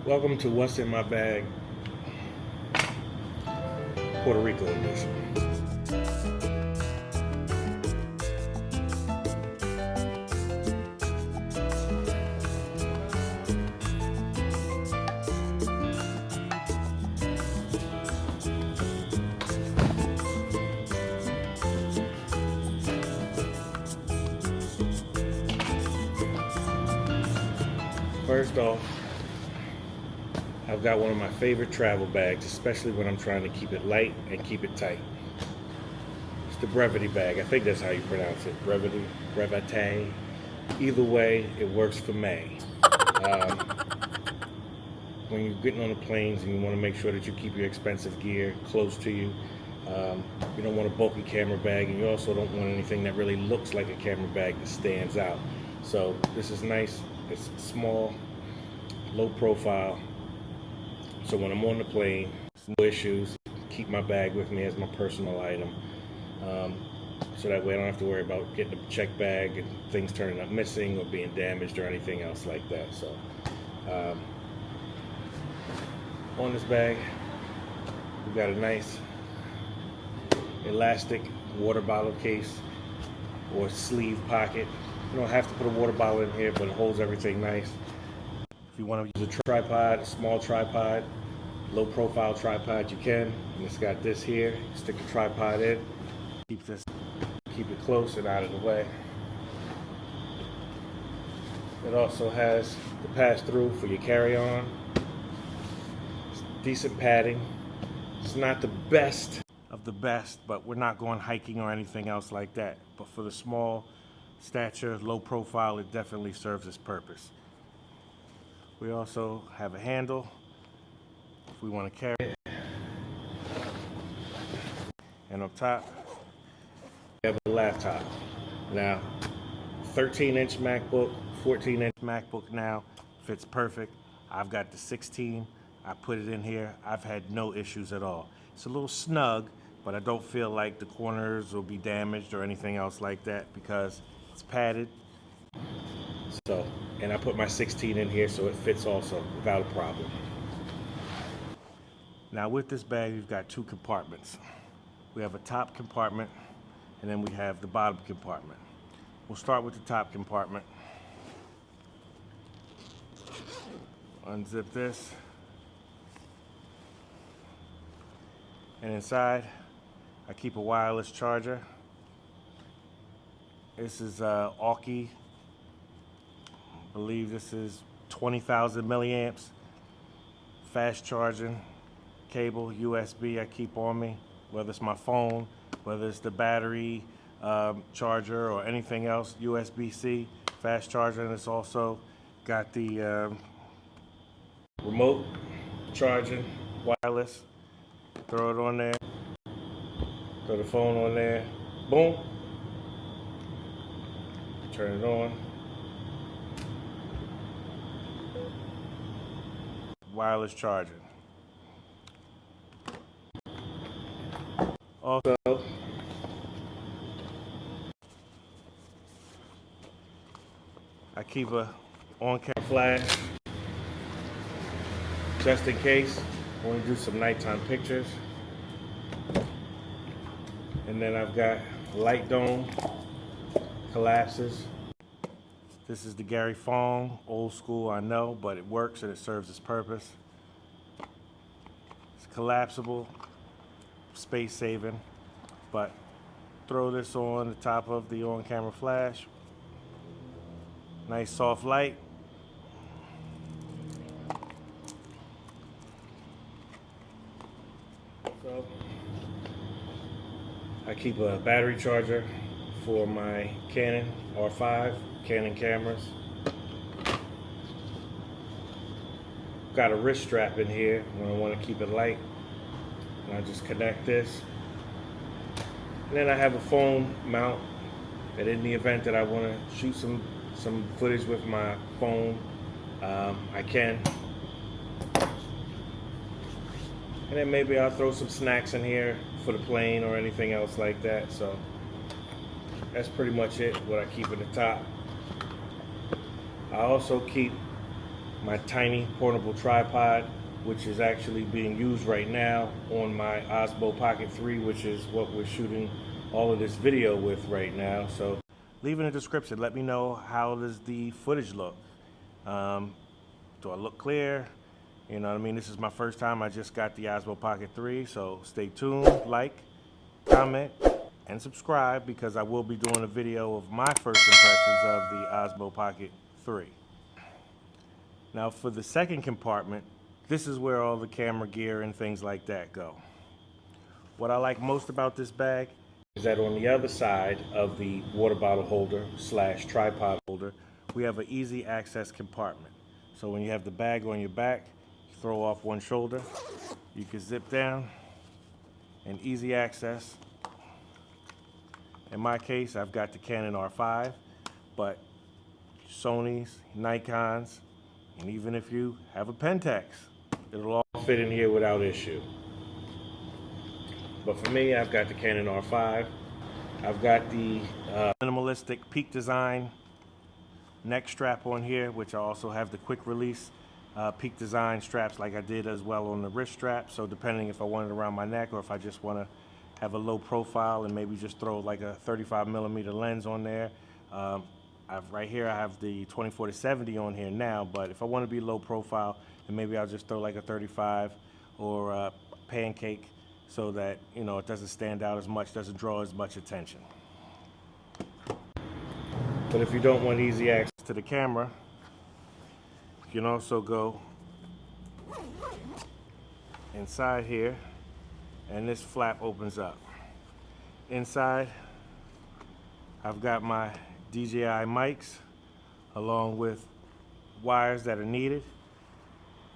Welcome to What's in My Bag, Puerto Rico edition. First off, I've got one of my favorite travel bags, especially when I'm trying to keep it light and keep it tight. It's the Brevity bag. I think that's how you pronounce it. Brevity, Brevite. Either way, it works for me. When you're getting on the planes and you want to make sure that you keep your expensive gear close to you, you don't want a bulky camera bag, and you also don't want anything that really looks like a camera bag that stands out. So this is nice. It's small, low profile. So when I'm on the plane, no issues, keep my bag with me as my personal item. So that way I don't have to worry about getting a check bag and things turning up missing or being damaged or anything else like that. So on this bag, we've got a nice elastic water bottle case or sleeve pocket. You don't have to put a water bottle in here, but it holds everything nice. If you want to use a tripod, a small tripod, low profile tripod, you can. And it's got this here. Stick the tripod in. Keep it close and out of the way. It also has the pass-through for your carry-on. It's decent padding. It's not the best of the best, but we're not going hiking or anything else like that. But for the small stature, low profile, it definitely serves its purpose. We also have a handle if we want to carry it. And up top, we have a laptop. Now, 13-inch MacBook, 14-inch MacBook now, fits perfect. I've got the 16. I put it in here. I've had no issues at all. It's a little snug, but I don't feel like the corners will be damaged or anything else like that because it's padded. So, and I put my 16 in here so it fits also without a problem. Now with this bag, we've got two compartments. We have a top compartment and then we have the bottom compartment. We'll start with the top compartment. Unzip this. And inside, I keep a wireless charger. This is Aoki. I believe this is 20,000 milliamps. Fast charging cable, USB I keep on me, whether it's my phone, whether it's the battery charger or anything else, USB-C, fast charger. And it's also got the remote charging, wireless. Throw it on there, throw the phone on there, boom, turn it on. Wireless charging. Also, I keep a on-camera flash just in case I want to do some nighttime pictures. And then I've got light dome collapses. This is the Gary Fong, old school, I know, but it works and it serves its purpose. It's collapsible, space saving, but throw this on the top of the on-camera flash. Nice soft light. So I keep a battery charger for my Canon R5, Canon cameras. Got a wrist strap in here when I want to keep it light. And I just connect this. And then I have a phone mount that in the event that I want to shoot some footage with my phone, I can. And then maybe I'll throw some snacks in here for the plane or anything else like that. So that's pretty much it, what I keep at the top. I also keep my tiny portable tripod, which is actually being used right now on my Osmo Pocket 3, which is what we're shooting all of this video with right now. So leave in the description, let me know how does the footage look. Do I look clear? You know what I mean? This is my first time. I just got the Osmo Pocket 3, so stay tuned, like, comment, and subscribe, because I will be doing a video of my first impressions of the Osmo Pocket 3. Now for the second compartment, this is where all the camera gear and things like that go. What I like most about this bag is that on the other side of the water bottle holder / tripod holder, we have an easy access compartment. So when you have the bag on your back, you throw off one shoulder, you can zip down and easy access. In my case, I've got the Canon R5, but Sony's, Nikon's, and even if you have a Pentax, it'll all fit in here without issue. But for me, I've got the Canon R5. I've got the minimalistic Peak Design neck strap on here, which I also have the quick release Peak Design straps like I did as well on the wrist strap. So depending if I want it around my neck or if I just want to have a low profile and maybe just throw like a 35mm lens on there. Right here I have the 24-70 on here now, but if I want to be low profile, then maybe I'll just throw like a 35 or a pancake so that, you know, it doesn't stand out as much, doesn't draw as much attention. But if you don't want easy access to the camera, you can also go inside here and this flap opens up. Inside, I've got my DJI mics along with wires that are needed.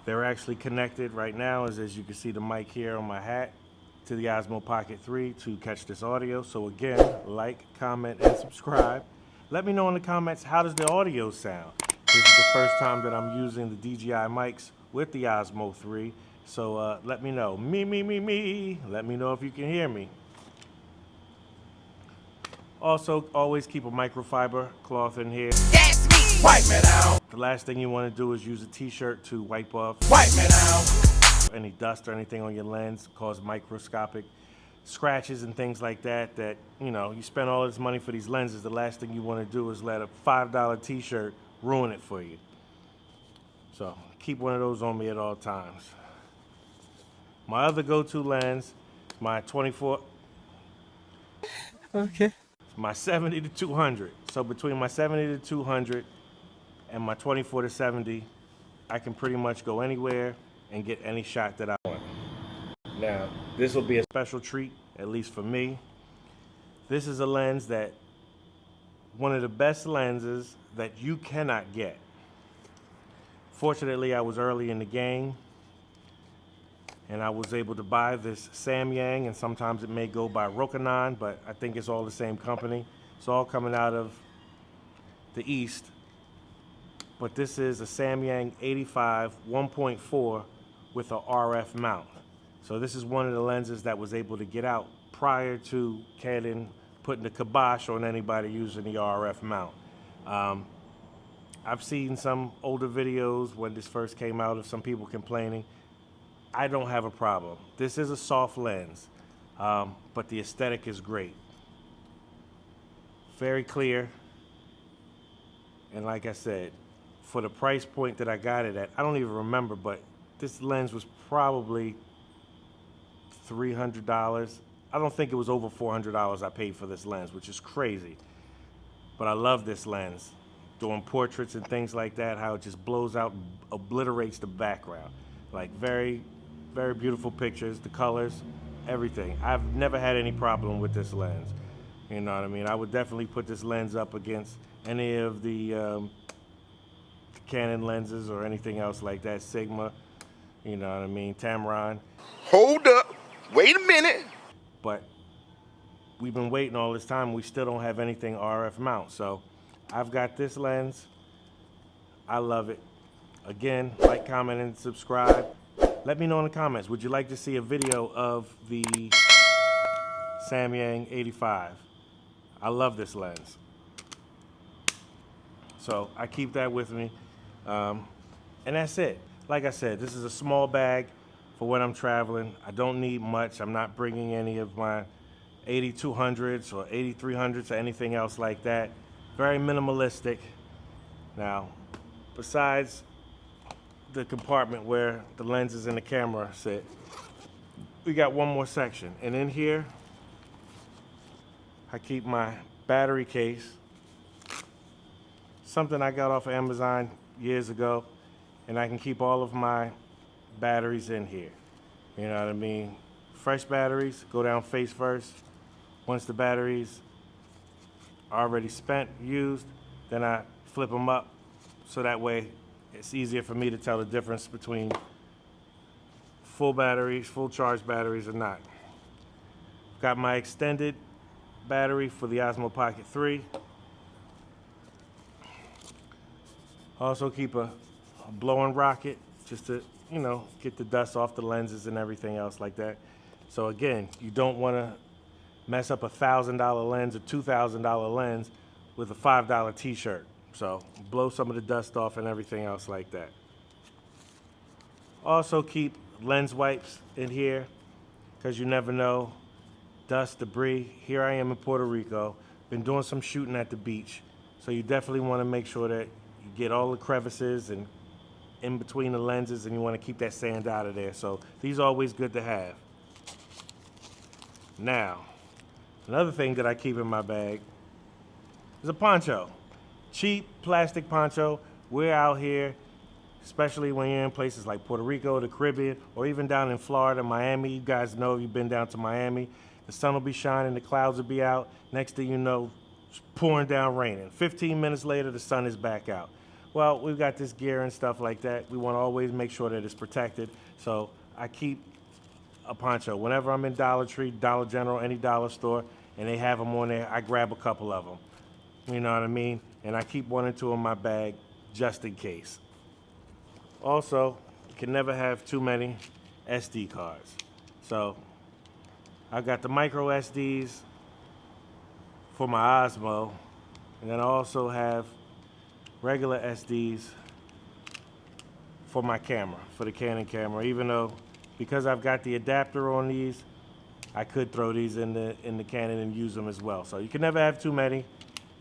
They're actually connected right now, as you can see the mic here on my hat, to the Osmo Pocket 3 to catch this audio. So again, like, comment, and subscribe. Let me know in the comments, how does the audio sound? This is the first time that I'm using the DJI mics with the Osmo 3. So let me know. Me. Let me know if you can hear me. Also, always keep a microfiber cloth in here. That's me. Wipe me down. The last thing you want to do is use a t-shirt to wipe off any dust or anything on your lens, cause microscopic scratches and things like that, you know, you spend all this money for these lenses, the last thing you want to do is let a $5 t-shirt ruin it for you. So keep one of those on me at all times. My other go-to lens, my 24, Okay. my 70-200. So between my 70-200 and my 24-70, I can pretty much go anywhere and get any shot that I want. Now, this will be a special treat, at least for me. This is a lens that, one of the best lenses that you cannot get. Fortunately, I was early in the game and I was able to buy this Samyang, and sometimes it may go by Rokinon, but I think it's all the same company. It's all coming out of the East. But this is a Samyang 85 1.4 with a RF mount. So this is one of the lenses that was able to get out prior to Canon putting the kibosh on anybody using the RF mount. I've seen some older videos when this first came out of some people complaining. I don't have a problem. This is a soft lens, but the aesthetic is great. Very clear. And like I said, for the price point that I got it at, I don't even remember, but this lens was probably $300. I don't think it was over $400 I paid for this lens, which is crazy. But I love this lens. Doing portraits and things like that, how it just blows out, obliterates the background. Like very, very beautiful pictures, the colors, everything. I've never had any problem with this lens. You know what I mean? I would definitely put this lens up against any of the Canon lenses or anything else like that, Sigma, you know what I mean, Tamron. Hold up. Wait a minute. But we've been waiting all this time. We still don't have anything RF mount. So I've got this lens. I love it. Again, like, comment, and subscribe. Let me know in the comments, would you like to see a video of the Samyang 85? I love this lens. So I keep that with me. And that's it. Like I said, this is a small bag for when I'm traveling. I don't need much. I'm not bringing any of my 8200s or 8300s or anything else like that. Very minimalistic. Now, besides the compartment where the lenses and the camera sit, we got one more section. And in here, I keep my battery case. Something I got off of Amazon years ago. And I can keep all of my batteries in here. You know what I mean? Fresh batteries go down face first. Once the batteries are already spent, used, then I flip them up so that way it's easier for me to tell the difference between full batteries, full charged batteries or not. Got my extended battery for the Osmo Pocket 3. Also keep a blowing rocket just to, you know, get the dust off the lenses and everything else like that. So again, you don't want to mess up $1,000 lens or $2,000 lens with a $5 t-shirt. So blow some of the dust off and everything else like that. Also keep lens wipes in here because you never know, dust, debris. Here I am in Puerto Rico, been doing some shooting at the beach. So you definitely want to make sure that you get all the crevices and in between the lenses, and you want to keep that sand out of there. So these are always good to have. Now, another thing that I keep in my bag is a poncho. Cheap plastic poncho. We're out here, especially when you're in places like Puerto Rico, the Caribbean, or even down in Florida, Miami. You guys know you've been down to Miami. The sun will be shining, the clouds will be out. Next thing you know, it's pouring down raining. 15 minutes later, the sun is back out. Well, we've got this gear and stuff like that. We want to always make sure that it's protected. So I keep a poncho. Whenever I'm in Dollar Tree, Dollar General, any dollar store, and they have them on there, I grab a couple of them. You know what I mean? And I keep one or two in my bag just in case. Also, you can never have too many SD cards. So I've got the micro SDs for my Osmo, and then I also have regular SDs for my camera, for the Canon camera. Even though, because I've got the adapter on these, I could throw these in the Canon and use them as well. So you can never have too many,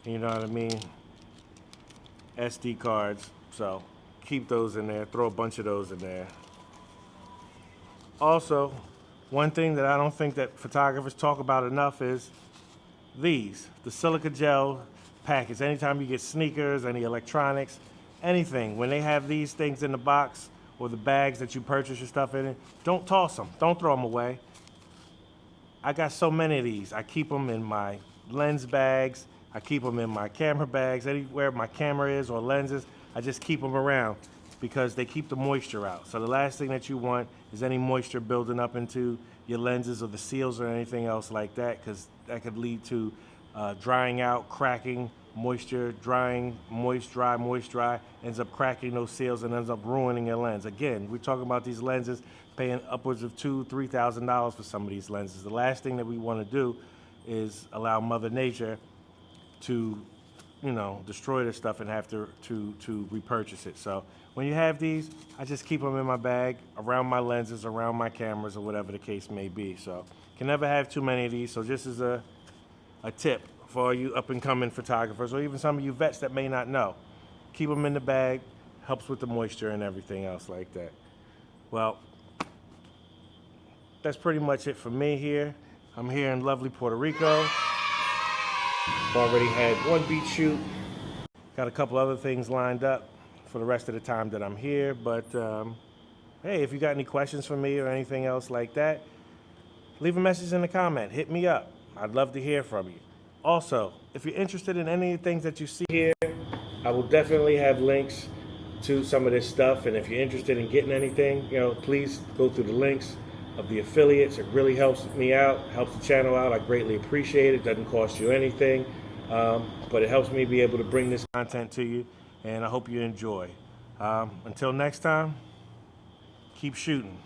you know what I mean, SD cards. So keep those in there, throw a bunch of those in there. Also, one thing that I don't think that photographers talk about enough is these, the silica gel packets. Anytime you get sneakers, any electronics, anything, when they have these things in the box or the bags that you purchase your stuff in, don't toss them, don't throw them away. I got so many of these. I keep them in my lens bags, I keep them in my camera bags, anywhere my camera is or lenses, I just keep them around because they keep the moisture out. So the last thing that you want is any moisture building up into your lenses or the seals or anything else like that, because that could lead to drying out, cracking, moisture, drying, moist, dry, ends up cracking those seals and ends up ruining your lens. Again, we're talking about these lenses paying upwards of $2,000, $3,000 for some of these lenses. The last thing that we want to do is allow Mother Nature to, you know, destroy this stuff and have to repurchase it. So when you have these, I just keep them in my bag, around my lenses, around my cameras, or whatever the case may be. So can never have too many of these. So just as a tip for all you up-and-coming photographers, or even some of you vets that may not know, keep them in the bag, helps with the moisture and everything else like that. Well, that's pretty much it for me here. I'm here in lovely Puerto Rico. I've already had one beach shoot. Got a couple other things lined up for the rest of the time that I'm here. But hey, if you got any questions for me or anything else like that, leave a message in the comment. Hit me up. I'd love to hear from you. Also, if you're interested in any of the things that you see here, I will definitely have links to some of this stuff. And if you're interested in getting anything, you know, please go through the links of the affiliates. It really helps me out, helps the channel out. I greatly appreciate it. Doesn't cost you anything, but it helps me be able to bring this content to you, and I hope you enjoy. Until next time, keep shooting.